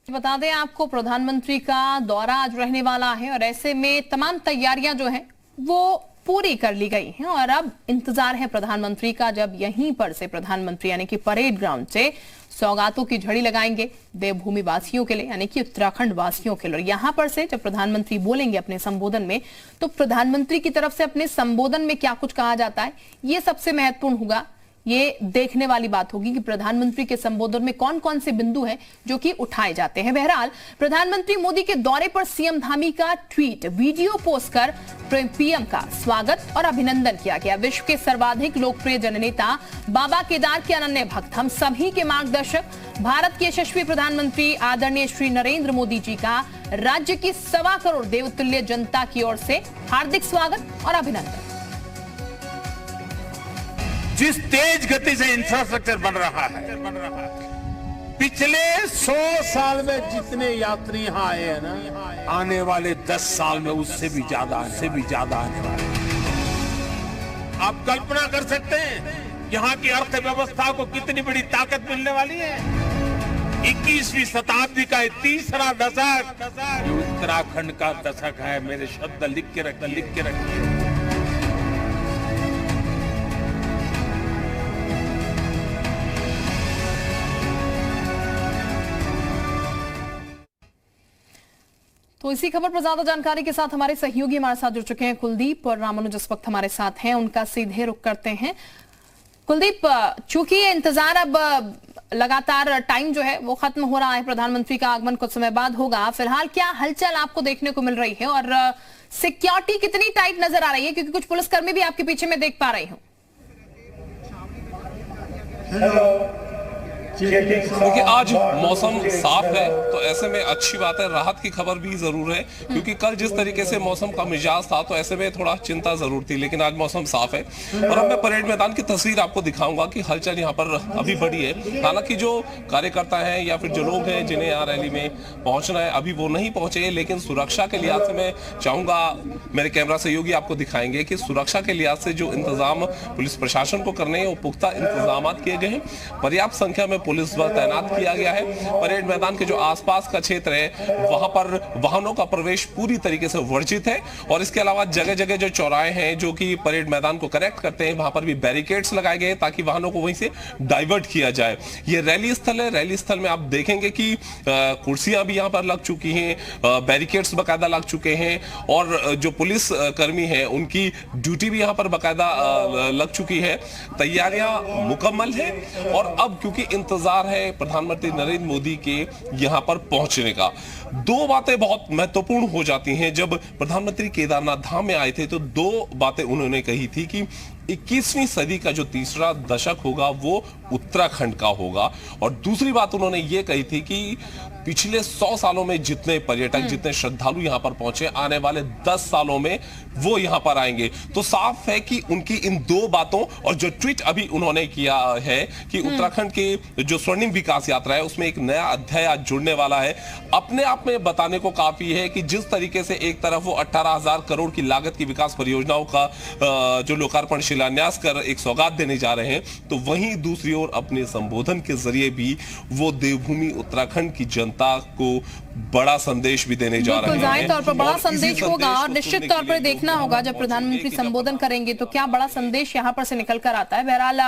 बता दें आपको, प्रधानमंत्री का दौरा आज रहने वाला है और ऐसे में तमाम तैयारियां जो हैं वो पूरी कर ली गई हैं और अब इंतजार है प्रधानमंत्री का, जब यहीं पर से प्रधानमंत्री यानी कि परेड ग्राउंड से सौगातों की झड़ी लगाएंगे देवभूमि वासियों के लिए, यानी कि उत्तराखंड वासियों के लिए। यहां पर से जब प्रधानमंत्री बोलेंगे अपने संबोधन में, तो प्रधानमंत्री की तरफ से अपने संबोधन में क्या कुछ कहा जाता है ये सबसे महत्वपूर्ण होगा। ये देखने वाली बात होगी कि प्रधानमंत्री के संबोधन में कौन कौन से बिंदु हैं जो कि उठाए जाते हैं। बहरहाल प्रधानमंत्री मोदी के दौरे पर सीएम धामी का ट्वीट वीडियो पोस्ट कर पीएम का स्वागत और अभिनंदन किया गया। विश्व के सर्वाधिक लोकप्रिय जननेता, बाबा केदार के अनन्य भक्त, हम सभी के मार्गदर्शक, भारत के यशस्वी प्रधानमंत्री आदरणीय श्री नरेंद्र मोदी जी का राज्य की 1.25 करोड़ देवतुल्य जनता की ओर से हार्दिक स्वागत और अभिनंदन। जिस तेज गति से इंफ्रास्ट्रक्चर बन रहा है, पिछले 100 साल में जितने यात्री यहाँ आए हैं ना, आने वाले 10 साल में उससे भी ज्यादा आने वाले। आप कल्पना कर सकते हैं यहाँ की अर्थव्यवस्था को कितनी बड़ी ताकत मिलने वाली है। 21वीं शताब्दी का तीसरा दशक, ये उत्तराखंड का दशक है। मेरे शब्द लिख के रखिए। तो इसी खबर पर ज्यादा जानकारी के साथ हमारे सहयोगी हमारे साथ जुड़ चुके हैं कुलदीप और रामानुज इस वक्त हमारे साथ हैं, उनका सीधे रुख करते हैं। कुलदीप, चूंकि ये इंतजार अब लगातार टाइम जो है वो खत्म हो रहा है, प्रधानमंत्री का आगमन कुछ समय बाद होगा, फिलहाल क्या हलचल आपको देखने को मिल रही है और सिक्योरिटी कितनी टाइट नजर आ रही है, क्योंकि कुछ पुलिसकर्मी भी आपके पीछे में देख पा रही हूँ। क्योंकि आज मौसम साफ है तो ऐसे में अच्छी बात है, राहत की खबर भी जरूर है, क्योंकि कल जिस तरीके से मौसम का मिजाज था तो ऐसे में थोड़ा चिंता जरूर थी, लेकिन आज मौसम साफ है। और अब मैं परेड मैदान की तस्वीर आपको दिखाऊंगा कि हलचल यहाँ पर अभी बढ़ी है। हालांकि जो कार्यकर्ता हैं या फिर जो लोग हैं जिन्हें यहाँ रैली में पहुंचना है अभी वो नहीं पहुंचे, लेकिन सुरक्षा के लिहाज से मैं चाहूंगा, मेरे कैमरा सहयोगी आपको दिखाएंगे कि सुरक्षा के लिहाज से जो इंतजाम पुलिस प्रशासन को करने हैं वो पुख्ता इंतजाम किए गए हैं। पर्याप्त संख्या में पुलिस बल तैनात किया गया है। परेड मैदान के जो आसपास का क्षेत्र है वहां पर वाहनों का प्रवेश पूरी तरीके से वर्जित है और इसके अलावा जगह जगह जो चौराहे हैं जो कि परेड मैदान को कनेक्ट करते हैं वहां पर भी बैरिकेड्स लगाए गए ताकि वाहनों को वहीं से डाइवर्ट किया जाए। ये रैली स्थल है, रैली स्थल में आप देखेंगे कि कुर्सियां भी यहां पर लग चुकी हैं, बैरिकेड्स बकायदा लग चुके हैं और जो पुलिस कर्मी हैं उनकी ड्यूटी भी यहां पर बकायदा लग चुकी है। तैयारियां मुकम्मल है और अब क्योंकि इंतजार है प्रधानमंत्री नरेंद्र मोदी के यहां पर पहुंचने का, दो बातें बहुत महत्वपूर्ण हो जाती हैं। जब प्रधानमंत्री केदारनाथ धाम में आए थे तो दो बातें उन्होंने कही थी कि 21वीं सदी का जो तीसरा दशक होगा वो उत्तराखंड का होगा, और दूसरी बात उन्होंने ये कही थी कि पिछले 100 सालों में जितने पर्यटक, जितने श्रद्धालु यहां पर पहुंचे, आने वाले 10 सालों में वो यहां पर आएंगे। तो साफ है कि उनकी इन दो बातों और जो ट्वीट अभी उन्होंने किया है कि उत्तराखंड की जो स्वर्णिम विकास यात्रा है उसमें एक नया अध्याय आज जुड़ने वाला है, अपने आप में बताने को काफी है कि जिस तरीके से एक तरफ वो 18,000 करोड़ की लागत की विकास परियोजनाओं का जो लोकार्पण शिलान्यास कर एक सौगात देने जा रहे हैं, तो वहीं दूसरी ओर अपने संबोधन के जरिए भी वो देवभूमि उत्तराखंड की जनता को बड़ा संदेश भी देने जा रहे हैं। जाहिर तौर पर बड़ा संदेश होगा और निश्चित तौर पर देखना होगा जब प्रधानमंत्री संबोधन करेंगे तो क्या बड़ा संदेश यहाँ पर से निकल कर आता है। बहरहाल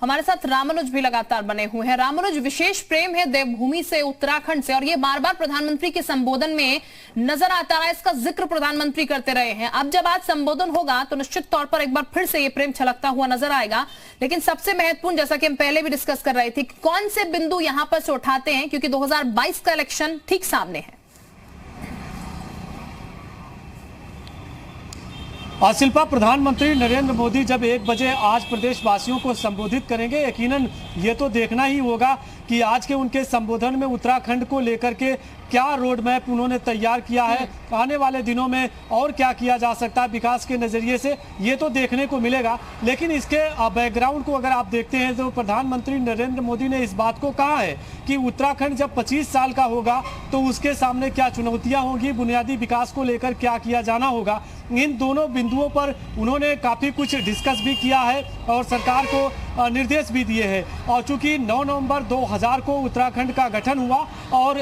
हमारे साथ रामानुज भी लगातार बने हुए हैं। रामानुज, विशेष प्रेम है देवभूमि से, उत्तराखंड से, और ये बार बार प्रधानमंत्री के संबोधन में नजर आता है, इसका जिक्र प्रधानमंत्री करते रहे हैं। अब जब आज संबोधन होगा तो निश्चित तौर पर एक बार फिर से ये प्रेम छलकता हुआ नजर आएगा, लेकिन सबसे महत्वपूर्ण, जैसा कि हम पहले भी डिस्कस कर रहे थे, कौन से बिंदु यहां पर से उठाते हैं, क्योंकि 2022 का इलेक्शन ठीक सामने है। शिल्पा, प्रधानमंत्री नरेंद्र मोदी जब 1 बजे आज प्रदेशवासियों को संबोधित करेंगे, यकीनन ये तो देखना ही होगा कि आज के उनके संबोधन में उत्तराखंड को लेकर के क्या रोड मैप उन्होंने तैयार किया है, आने वाले दिनों में और क्या किया जा सकता है विकास के नज़रिए से, ये तो देखने को मिलेगा। लेकिन इसके बैकग्राउंड को अगर आप देखते हैं तो प्रधानमंत्री नरेंद्र मोदी ने इस बात को कहा है कि उत्तराखंड जब 25 साल का होगा तो उसके सामने क्या चुनौतियां होंगी, बुनियादी विकास को लेकर क्या किया जाना होगा। इन दोनों बिंदुओं पर उन्होंने काफ़ी कुछ डिस्कस भी किया है और सरकार को निर्देश भी दिए हैं। और चूंकि 9 नवंबर 2000 को उत्तराखंड का गठन हुआ और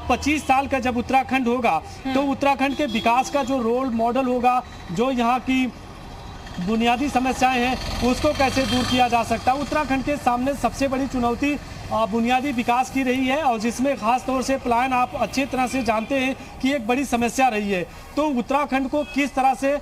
25 साल का जब उत्तराखंड होगा तो उत्तराखंड के विकास का जो रोल मॉडल होगा, जो यहाँ की बुनियादी समस्याएं हैं उसको कैसे दूर किया जा सकता है। उत्तराखंड के सामने सबसे बड़ी चुनौती बुनियादी विकास की रही है और जिसमें खास तौर से पलायन आप अच्छी तरह से जानते हैं कि एक बड़ी समस्या रही है। तो उत्तराखंड को किस तरह से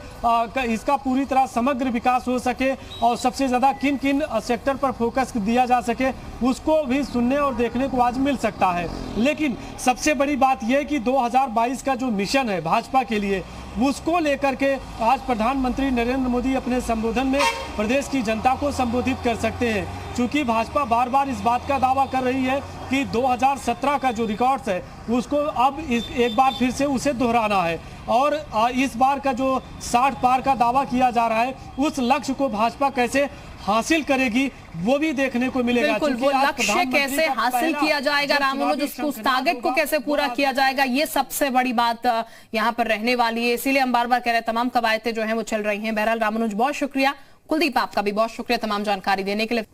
इसका पूरी तरह समग्र विकास हो सके और सबसे ज़्यादा किन किन सेक्टर पर फोकस दिया जा सके, उसको भी सुनने और देखने को आज मिल सकता है। लेकिन सबसे बड़ी बात यह कि 2022 का जो मिशन है भाजपा के लिए, उसको लेकर के आज प्रधानमंत्री नरेंद्र मोदी अपने संबोधन में प्रदेश की जनता को संबोधित कर सकते हैं। चूंकि भाजपा बार बार इस बात का दावा कर रही है कि 2017 का जो रिकॉर्ड्स है उसको अब एक बार फिर से उसे दोहराना है और इस बार का जो 60 पार का दावा किया जा रहा है उस लक्ष्य को भाजपा कैसे हासिल करेगी वो भी देखने को मिलेगा। बिल्कुल, वो लक्ष्य कैसे हासिल किया जाएगा राममनोज, उस टारगेट को कैसे पूरा किया जाएगा, ये सबसे बड़ी बात यहाँ पर रहने वाली है। इसीलिए हम बार बार कह रहे हैं तमाम कवायदें जो हैं वो चल रही हैं। बहरहाल राममनोज बहुत शुक्रिया, कुलदीप आपका भी बहुत शुक्रिया तमाम जानकारी देने के लिए।